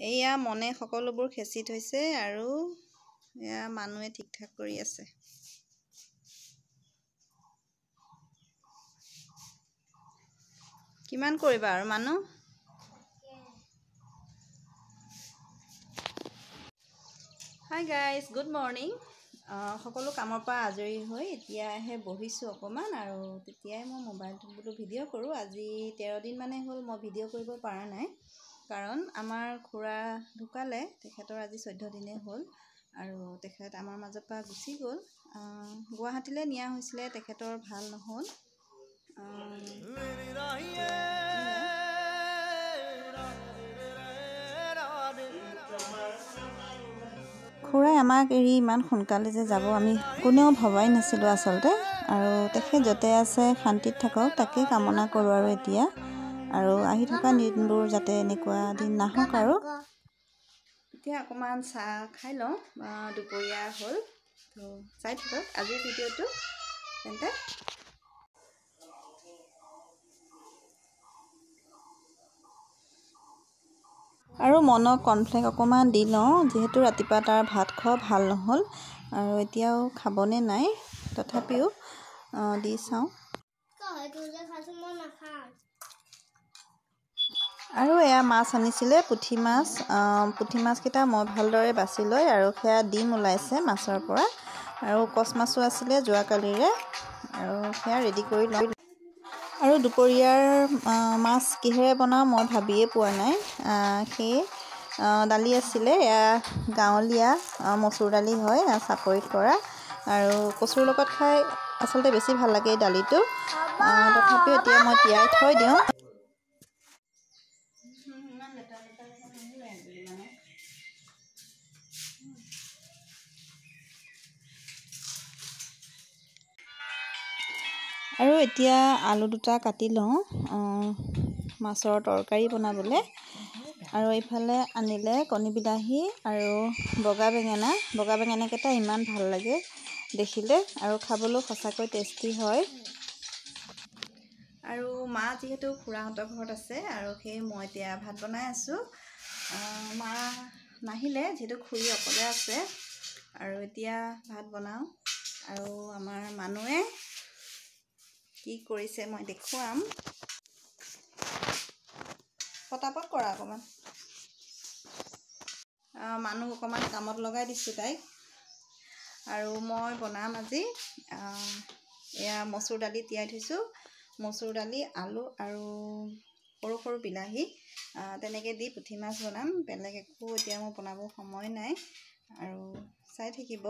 এয়া মনে সকলোবোৰ খেচি থৈছে আৰু এয়া মানুহে ঠিক ঠাক কৰি আছে। কিমান কৰিবা আৰু মানুহ? Hi guys, good morning. সকলো কামৰ পৰা আজৰি হৈ এতিয়াহে বহিছোঁ অকণমান, আৰু তেতিয়াই মই মোবাইলটোত বোলো ভিডিঅ' কৰোঁ। আজি 13 দিন মানে হ'ল মই ভিডিঅ' কৰিব পৰা নাই, কাৰণ আমাৰ খুৰা ঢুকালে। তেখেতৰ আজি 14 দিনেই হ'ল আৰু তেখেত আমাৰ মাজৰ পৰা গুচি গ'ল। গুৱাহাটীলৈ নিয়া হৈছিলে, তেখেতৰ ভাল নহ'ল। খুৰাই আমাক এৰি ইমান সোনকালে যে যাব আমি কোনেও ভবাই নাছিলোঁ আচলতে। আৰু তেখেত য'তে আছে শান্তিত থাকক, তাকেই কামনা কৰোঁ। আৰু এতিয়া আৰু আহি থকা দিনবোৰ যাতে এনেকুৱা দিন নাহক। আৰু এতিয়া অকণমান চাহ খাই লওঁ, দুপৰীয়া হ'ল। তো চাই থাকক আজিৰ ভিডিঅ'টো তেন্তে। আৰু মনক কৰ্ণফ্লেক্স অকণমান দি লওঁ, যিহেতু ৰাতিপুৱা তাৰ ভাত খোৱা ভাল নহ'ল আৰু এতিয়াও খাবনে নাই, তথাপিও দি চাওঁ। আৰু এয়া মাছ আনিছিলে, পুঠি মাছ। পুঠি মাছকেইটা মই ভালদৰে বাছি লৈ আৰু সেয়া ডিম ওলাইছে মাছৰ পৰা, আৰু কচ মাছো আছিলে যোৱাকালিৰে, আৰু সেয়া ৰেডি কৰি লওঁ। আৰু দুপৰীয়াৰ মাছ কিহেৰে বনাওঁ মই ভাবিয়ে পোৱা নাই। সেই দালি আছিলে, এয়া গাঁৱলীয়া মচুৰ দালি হয়, চাপৰিত কৰা, আৰু কচুৰ লগত খাই আচলতে বেছি ভাল লাগে এই দালিটো। তথাপিও এতিয়া মই তিয়াই থৈ দিওঁ। আৰু এতিয়া আলু দুটা কাটি লওঁ মাছৰ তৰকাৰী বনাবলৈ। আৰু এইফালে আনিলে কণী বিলাহী আৰু বগা বেঙেনা। বগা বেঙেনাকেইটা ইমান ভাল লাগে দেখিলে, আৰু খাবলৈও সঁচাকৈ টেষ্টি হয়। আৰু মা যিহেতু খুৰাহঁতৰ ঘৰত আছে, আৰু সেই মই এতিয়া ভাত বনাই আছোঁ। মা নাহিলে, যিহেতু খুৰী অকলে আছে। আৰু এতিয়া ভাত বনাওঁ, আৰু আমাৰ মানুহে কি কৰিছে মই দেখুৱাম। পটাপট কৰা অকণমান। মানুহ অকণমান কামত লগাই দিছোঁ তাইক। আৰু মই বনাম আজি এয়া মচুৰ দালি তিয়াই থৈছোঁ। মচুৰ দালি, আলু আৰু সৰু সৰু বিলাহী তেনেকৈ দি পুঠি মাছ বনাম। বেলেগ একো এতিয়া মোৰ বনাব সময় নাই, আৰু চাই থাকিব।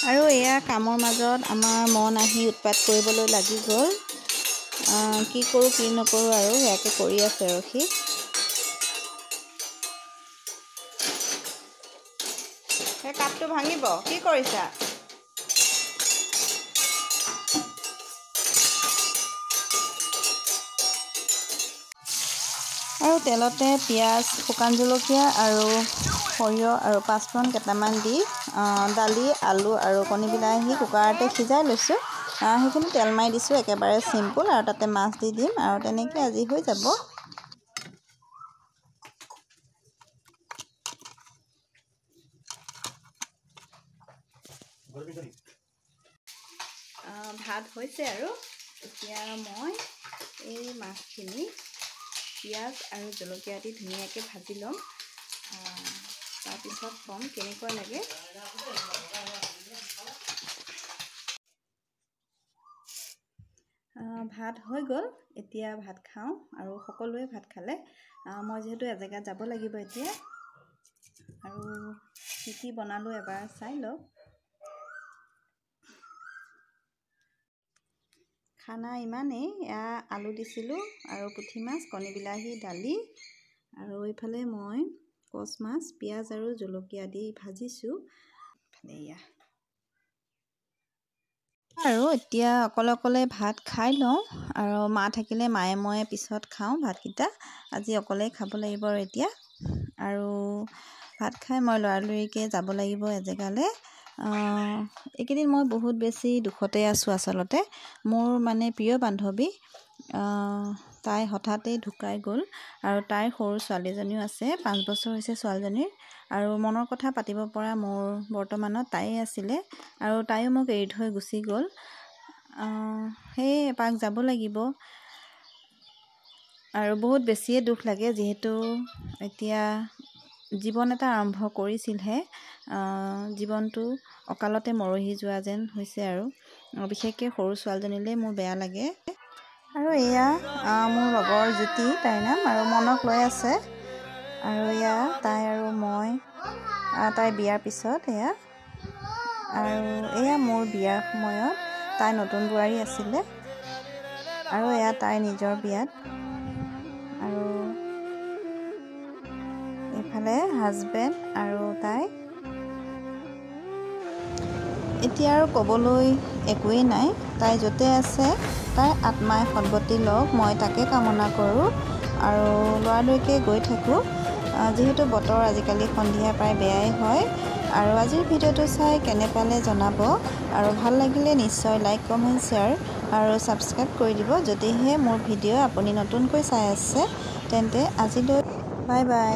আৰু এয়া কামৰ মাজত আমাৰ মন আহি উৎপাত কৰিবলৈ লাগি গ'ল। কি কৰোঁ কি নকৰোঁ আৰু সেয়াকে কৰি আছে ৰখি। সেই কাপটো ভাঙিব, কি কৰিছা? আৰু তেলতে পিঁয়াজ, শুকান জলকীয়া আৰু সৰিয়হ আৰু পাঁচফোৰণ কেইটামান দি দালি, আলু আৰু কণী বিলাহী কুকাৰতে সিজাই লৈছোঁ। সেইখিনি তেল মাৰি দিছোঁ, একেবাৰে চিম্পুল, আৰু তাতে মাছ দি দিম, আৰু তেনেকৈ আজি হৈ যাব। ভাত হৈছে, আৰু এতিয়া মই এই মাছখিনি পিঁয়াজ আৰু জলকীয়া দি ধুনীয়াকৈ ভাজি ল'ম। তাৰপিছত ক'ম কেনেকুৱা লাগে। ভাত হৈ গ'ল, এতিয়া ভাত খাওঁ, আৰু সকলোৱে ভাত খালে। মই যিহেতু এজেগাত যাব লাগিব এতিয়া, আৰু কি কি বনালোঁ এবাৰ চাই লওক। খানা ইমানেই। এয়া আলু দিছিলোঁ, আৰু পুঠি মাছ, কণী বিলাহী, দালি, আৰু এইফালে মই কচ মাছ পিঁয়াজ আৰু জলকীয়া দি ভাজিছোঁ। এয়া আৰু এতিয়া অকলে অকলে ভাত খাই লওঁ, আৰু মা থাকিলে মায়ে মই পিছত খাওঁ ভাতকেইটা। আজি অকলেই খাব লাগিব আৰু এতিয়া। আৰু ভাত খাই মই লৰালৰিকৈ যাব লাগিব এজেগালৈ। এইকেইদিন মই বহুত বেছি দুখতে আছোঁ আচলতে। মোৰ মানে প্ৰিয় বান্ধৱী তাই হঠাতেই ঢুকাই গ'ল আৰু তাইৰ সৰু ছোৱালীজনীও আছে 5 বছৰ হৈছে ছোৱালীজনীৰ আৰু মনৰ কথা পাতিব পৰা মোৰ বৰ্তমানত তাই আছিলে আৰু তাইও মোক এৰি থৈ গুচি গ'ল সেই এপাক যাব লাগিব আৰু বহুত বেছিয়ে দুখ লাগে যিহেতু এতিয়া জীৱন এটা আৰম্ভ কৰিছিলহে জীৱনটো অকালতে মৰহি যোৱা যেন হৈছে আৰু বিশেষকৈ সৰু ছোৱালীজনীলৈ মোৰ বেয়া লাগে আৰু এয়া মোৰ লগৰ জ্যোতি তাইৰ নাম আৰু মনক লৈ আছে আৰু এয়া তাই আৰু মই তাইৰ বিয়াৰ পিছত এয়া আৰু এয়া মোৰ বিয়াৰ সময়ত তাই নতুন বোৱাৰী আছিলে আৰু এয়া তাইৰ নিজৰ বিয়াত আৰু এইফালে হাজবেণ্ড আৰু তাই এতিয়া আৰু ক'বলৈ একোৱেই নাই তাই য'তে আছে তাই আত্মাই সদ্গতি লওক মই তাকে কামনা কৰোঁ আৰু ল'ৰালৈকে গৈ থাকোঁ যিহেতু বতৰ আজিকালি সন্ধিয়া প্ৰায় বেয়াই হয় আৰু আজিৰ ভিডিঅ'টো চাই কেনে পালে জনাব আৰু ভাল লাগিলে নিশ্চয় লাইক কমেণ্ট শ্বেয়াৰ আৰু ছাবস্ক্ৰাইব কৰি দিব যদিহে মোৰ ভিডিঅ' আপুনি নতুনকৈ চাই আছে তেন্তে আজিলৈ বাই বাই